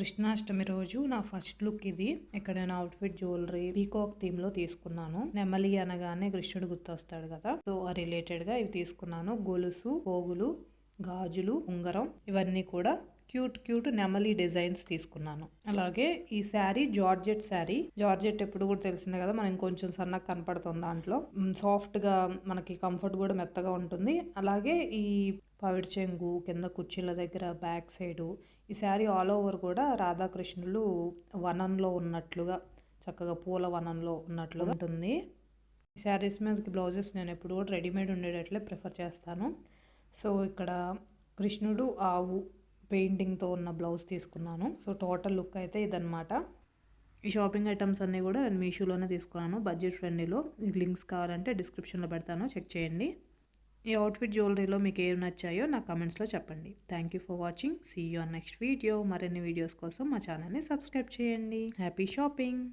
కృష్ణాష్టమి రోజు నా first look ఇది. ఇక్కడ నేను అవుట్ఫిట్ జ్యువెలరీ పీకాక్ థీమ్ లో తీసుకున్నాను. నెమలి అనగానే కృష్ణుడు గుర్తొస్తాడు కదా, సో ఆ రిలేటెడ్ గా ఇవి తీసుకున్నాను. గొలుసు, పోగులు, గాజులు, ఉంగరం, ఇవన్నీ కూడా క్యూట్ నెమలి డిజైన్స్ తీసుకున్నాను. అలాగే ఈ శారీ జార్జెట్ శారీ. జార్జెట్ ఎప్పుడు కూడా తెలిసిందే కదా, మనం కొంచెం సన్నగా కనపడుతుంది దాంట్లో. సాఫ్ట్ గా మనకి కంఫర్ట్ కూడా మెత్తగా ఉంటుంది. అలాగే ఈ పవిడి చెంగు కింద కుర్చీల దగ్గర బ్యాక్ సైడ్ ఈ శారీ ఆల్ ఓవర్ కూడా రాధాకృష్ణులు వనంలో ఉన్నట్లుగా, చక్కగా పూల వనంలో ఉన్నట్లుగా ఉంటుంది. ఈ శారీస్ మీదకి బ్లౌజెస్ నేను ఎప్పుడు కూడా రెడీమేడ్ ఉండేటట్లే ప్రిఫర్ చేస్తాను. సో ఇక్కడ కృష్ణుడు ఆవు పెయింటింగ్తో ఉన్న బ్లౌజ్ తీసుకున్నాను. సో టోటల్ లుక్ అయితే ఇదనమాట. ఈ షాపింగ్ ఐటమ్స్ అన్నీ కూడా నేను మీషోలోనే తీసుకున్నాను, బడ్జెట్ ఫ్రెండ్లీలో. లింక్స్ కావాలంటే డిస్క్రిప్షన్లో పెడతాను, చెక్ చేయండి. ఈ అవుట్ఫిట్ జ్యువెలరీలో మీకు ఏమి నచ్చాయో నా కమెంట్స్లో చెప్పండి. Thank you for watching. See you on next video. మరిన్ని వీడియోస్ కోసం మా ఛానల్ని సబ్స్క్రైబ్ చేయండి. Happy shopping.